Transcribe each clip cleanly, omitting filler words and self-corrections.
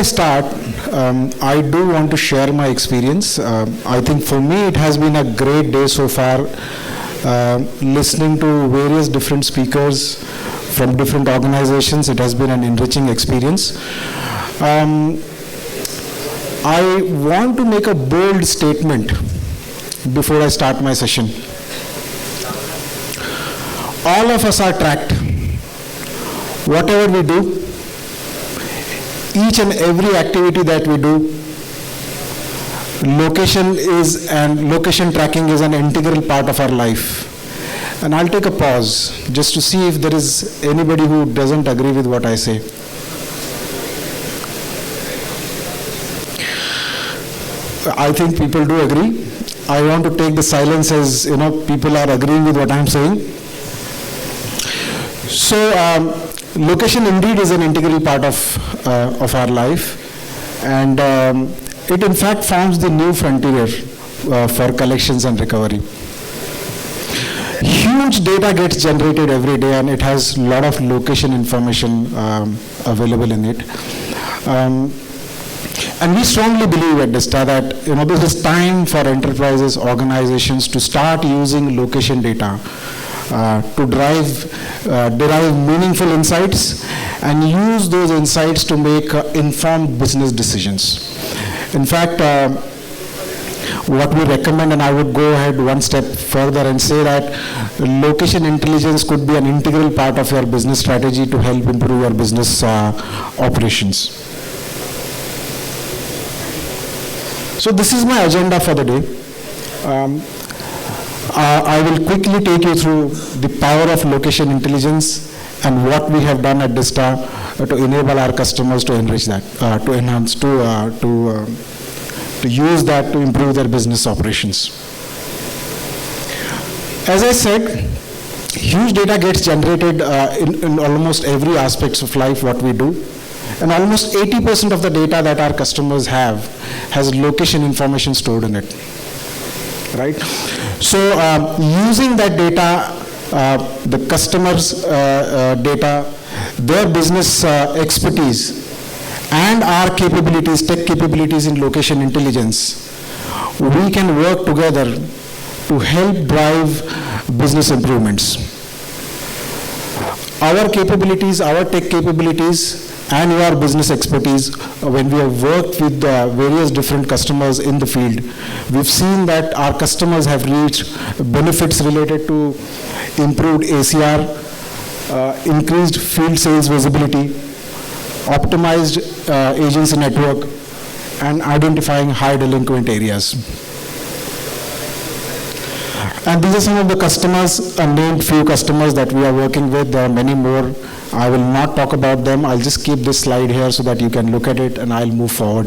I start, I do want to share my experience. I think for me it has been a great day so far, listening to various different speakers from different organizations. It has been an enriching experience. I want to make a bold statement before I start my session. All of us are tracked. Whatever we do, each and every activity that we do, location tracking is an integral part of our life. And I'll take a pause just to see if there is anybody who doesn't agree with what I say. I think people do agree. I want to take the silence as, people are agreeing with what I'm saying. So, location indeed is an integral part of our life, and it in fact forms the new frontier for collections and recovery. Huge data gets generated every day, and it has a lot of location information available in it. And we strongly believe at Dista that this is time for enterprises, organizations to start using location data to derive meaningful insights and use those insights to make informed business decisions. In fact, what we recommend, and I would go ahead one step further and say that location intelligence could be an integral part of your business strategy to help improve your business operations. So this is my agenda for the day. I will quickly take you through the power of location intelligence and what we have done at Dista to enable our customers to enrich that, to enhance, to use that to improve their business operations. As I said, huge data gets generated in almost every aspect of life what we do. And almost 80% of the data that our customers have has location information stored in it, right? So using that data, the customers' data, their business expertise, and our capabilities, tech capabilities in location intelligence, we can work together to help drive business improvements. Our capabilities, our tech capabilities, and your business expertise, when we have worked with various different customers in the field, we've seen that our customers have reached benefits related to improved ACR, increased field sales visibility, optimized agency network, and identifying high delinquent areas. And these are some of the customers, named few customers that we are working with. There are many more. I will not talk about them. I'll just keep this slide here so that you can look at it, and I'll move forward.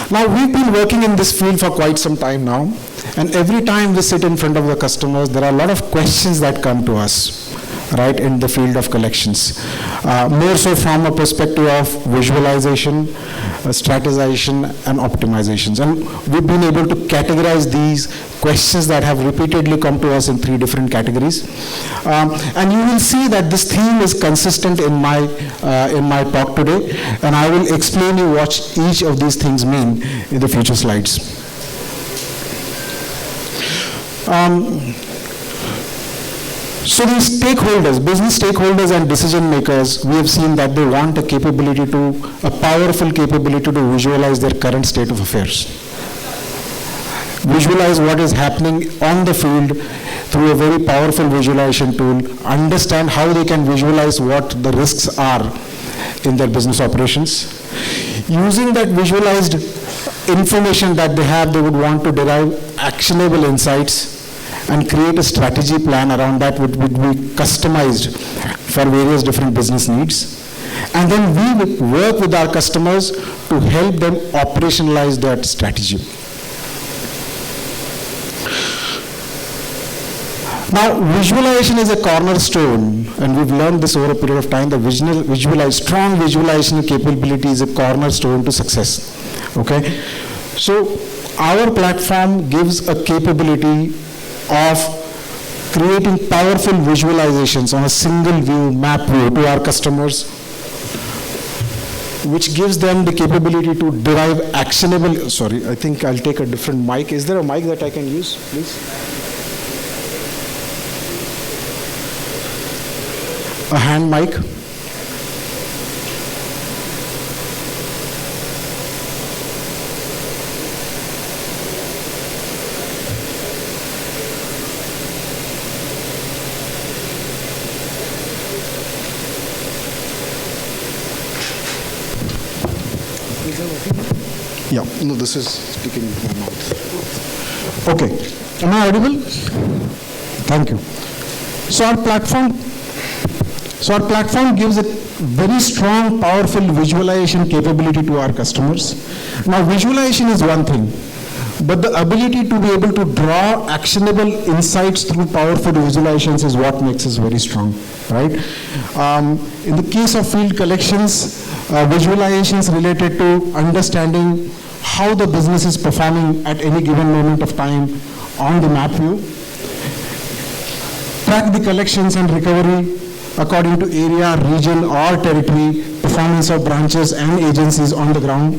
Now, we've been working in this field for quite some time now, and every time we sit in front of the customers, there are a lot of questions that come to us, right, in the field of collections. More so from a perspective of visualization, strategization, and optimizations. And we've been able to categorize these questions that have repeatedly come to us in 3 different categories. And you will see that this theme is consistent in my talk today, and I will explain you what each of these things mean in the future slides. So these stakeholders, business stakeholders and decision makers, we have seen that they want a powerful capability to visualize their current state of affairs. Visualize what is happening on the field through a very powerful visualization tool, understand how they can visualize what the risks are in their business operations. Using that visualized information that they have, they would want to derive actionable insights and create a strategy plan around that would be customized for various different business needs. And then we would work with our customers to help them operationalize that strategy. Now, visualization is a cornerstone, and we've learned this over a period of time. The strong visualization capability is a cornerstone to success. Okay? So, our platform gives a capability of creating powerful visualizations on a single view, map view to our customers, which gives them the capability to derive actionable, sorry, I think I'll take a different mic. Is there a mic that I can use, please? A hand mic. Yeah, no, this is speaking in my mouth. Okay, am I audible? Thank you. So our platform gives a very strong, powerful visualization capability to our customers. Now, visualization is one thing, but the ability to be able to draw actionable insights through powerful visualizations is what makes us very strong, right? In the case of field collections, visualizations related to understanding how the business is performing at any given moment of time on the map view, track the collections and recovery according to area, region, or territory, performance of branches and agencies on the ground,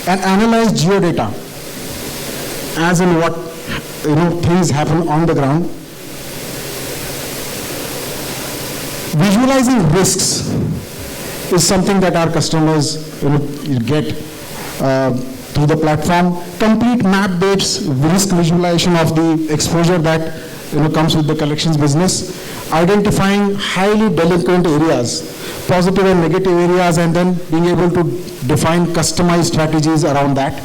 and analyze geodata, as in what things happen on the ground. Visualizing risks is something that our customers get through the platform. Complete map-based risk visualization of the exposure that comes with the collections business, identifying highly delinquent areas, positive and negative areas, and then being able to define customized strategies around that.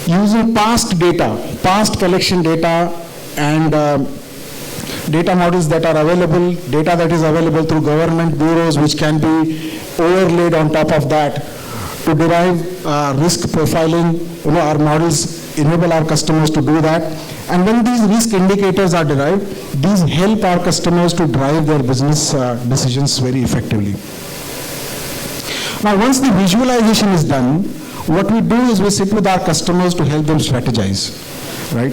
Using past data, past collection data, and data models that are available, data that is available through government bureaus, which can be overlaid on top of that to derive risk profiling. Our models enable our customers to do that. And when these risk indicators are derived, these help our customers to drive their business decisions very effectively. Now, once the visualization is done, what we do is we sit with our customers to help them strategize, right?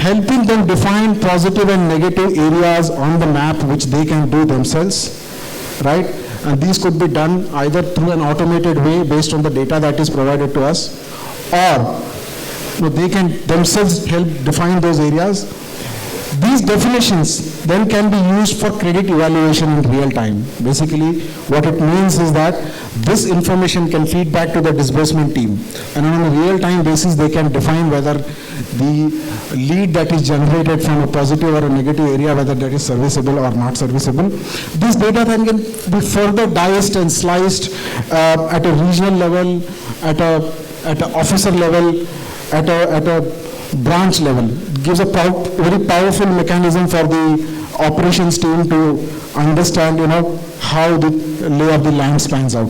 Helping them define positive and negative areas on the map which they can do themselves, right? And these could be done either through an automated way based on the data that is provided to us, or they can themselves help define those areas. These definitions then can be used for credit evaluation in real time. Basically, what it means is that this information can feed back to the disbursement team, and on a real-time basis, they can define whether the lead that is generated from a positive or a negative area, whether that is serviceable or not serviceable. This data then can be further diced and sliced at a regional level, at an officer level, at a branch level. It gives a very powerful mechanism for the operations team to understand, how the lay of the land spans out.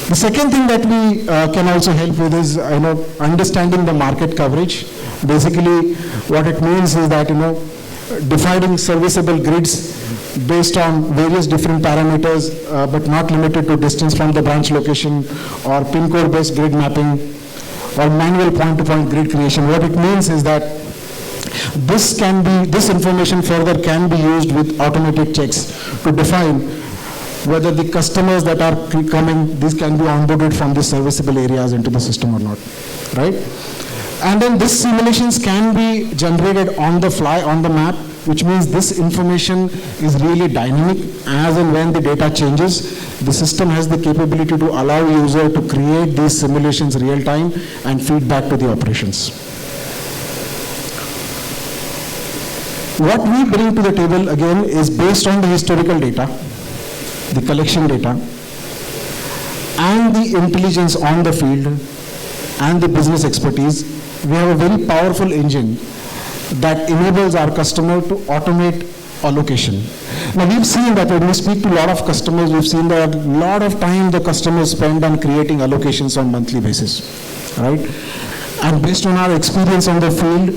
The second thing that we can also help with is, understanding the market coverage. Basically, what it means is that, defining serviceable grids based on various different parameters, but not limited to distance from the branch location, or pin code based grid mapping, or manual point-to-point grid creation. What it means is that this information further can be used with automated checks to define whether the customers that are coming, these can be onboarded from the serviceable areas into the system or not, right? And then these simulations can be generated on the fly, on the map, which means this information is really dynamic. As and when the data changes, the system has the capability to allow user to create these simulations real time and feed back to the operations. What we bring to the table again is based on the historical data, the collection data, and the intelligence on the field, and the business expertise. We have a very powerful engine that enables our customer to automate allocation. Now, we've seen that when we speak to a lot of customers, we've seen that a lot of time the customers spend on creating allocations on monthly basis, right? And based on our experience on the field,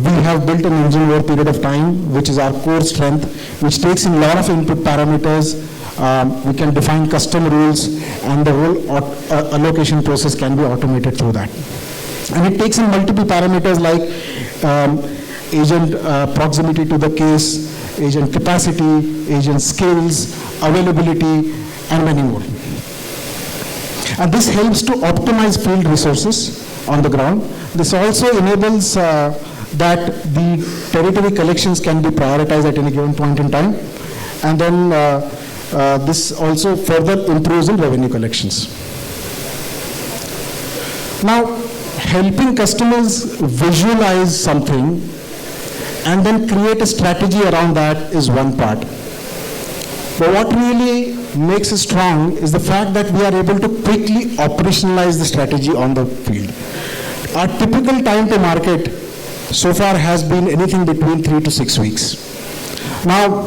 we have built an engine over a period of time, which is our core strength, which takes in a lot of input parameters, We can define custom rules, and the whole allocation process can be automated through that. And it takes in multiple parameters like agent proximity to the case, agent capacity, agent skills, availability, and many more. And this helps to optimize field resources on the ground. This also enables that the territory collections can be prioritized at any given point in time. And then this also further improves in revenue collections. Now, helping customers visualize something and then create a strategy around that is one part. But what really makes us strong is the fact that we are able to quickly operationalize the strategy on the field. Our typical time to market so far has been anything between 3 to 6 weeks. Now,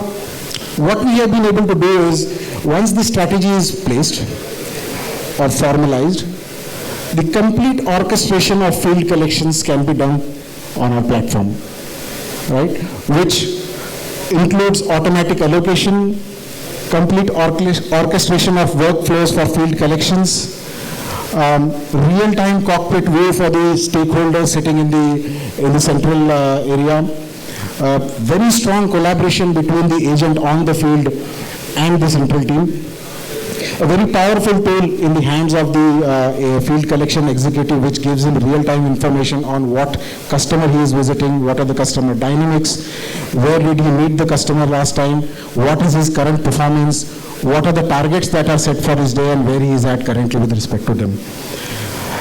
what we have been able to do is, once the strategy is placed or formalized, the complete orchestration of field collections can be done on our platform, right? Which includes automatic allocation, complete orchestration of workflows for field collections, real-time cockpit view for the stakeholders sitting in the central area, very strong collaboration between the agent on the field and the central team, a very powerful tool in the hands of the field collection executive, which gives him real-time information on what customer he is visiting, what are the customer dynamics, where did he meet the customer last time, what is his current performance, what are the targets that are set for his day, and where he is at currently with respect to them.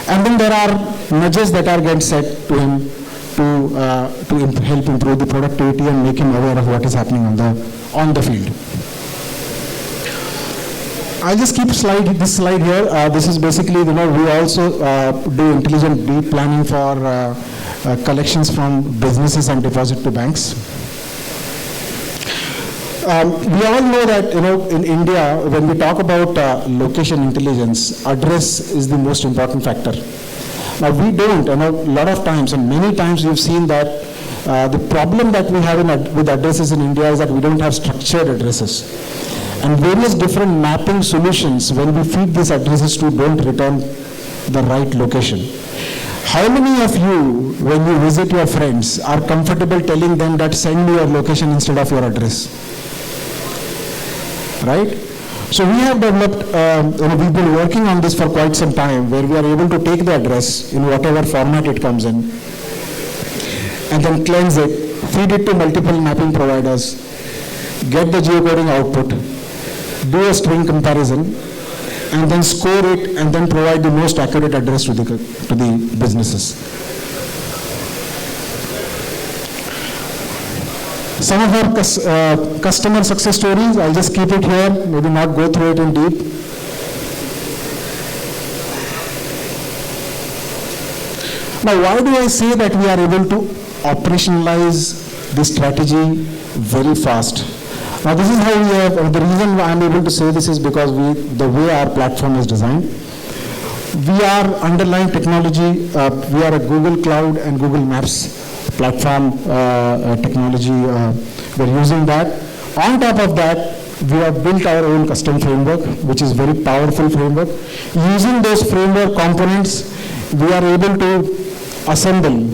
And then there are nudges that are getting set to him to help improve the productivity and make him aware of what is happening on the field. I'll just keep this slide here. This is basically, we also do intelligent deep planning for collections from businesses and deposit to banks. We all know that, in India, when we talk about location intelligence, address is the most important factor. Now, we don't, a lot of times, and many times we've seen that the problem that we have with addresses in India is that we don't have structured addresses. And various different mapping solutions, when we feed these addresses to, don't return the right location. How many of you, when you visit your friends, are comfortable telling them that send me your location instead of your address? Right? So we have developed, we've been working on this for quite some time, where we are able to take the address in whatever format it comes in, and then cleanse it, feed it to multiple mapping providers, get the geocoding output, do a string comparison, and then score it, and then provide the most accurate address to the businesses. Some of our customer success stories, I'll just keep it here, maybe not go through it in deep. Now, why do I say that we are able to operationalize this strategy very fast? Now, this is how we have, the reason why I'm able to say this is because the way our platform is designed. We are underlying technology, we are a Google Cloud and Google Maps platform technology. We're using that. On top of that, we have built our own custom framework, which is very powerful framework. Using those framework components, we are able to assemble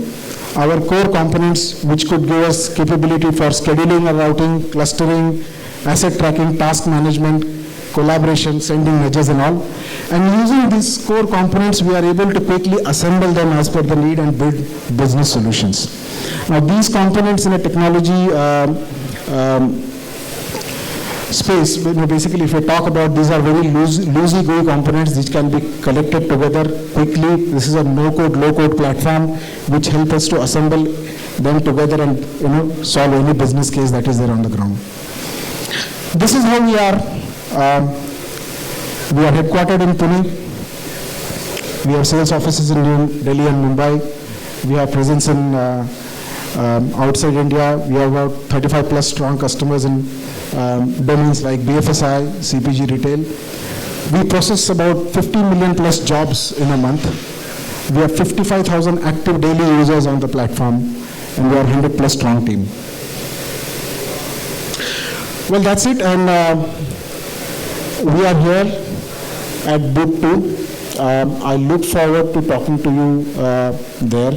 our core components, which could give us capability for scheduling and routing, clustering, asset tracking, task management, collaboration, sending nudges and all. And using these core components, we are able to quickly assemble them as per the need and build business solutions. Now, these components in a technology space, basically, if we talk about, these are very loosey-goosey components which can be collected together quickly. This is a no-code, low-code platform which helps us to assemble them together and solve any business case that is there on the ground. This is how we are. We are headquartered in Pune. We have sales offices in Delhi and Mumbai. We have presence in outside India. We have about 35 plus strong customers in domains like BFSI, CPG, retail. We process about 50 million plus jobs in a month. We have 55,000 active daily users on the platform, and we are 100 plus strong team. Well, that's it. And we are here at booth 2. I look forward to talking to you there,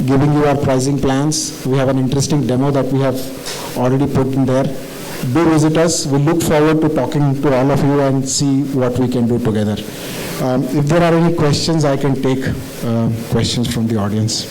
giving you our pricing plans. We have an interesting demo that we have already put in there. Do visit us. We look forward to talking to all of you and see what we can do together. If there are any questions, I can take questions from the audience.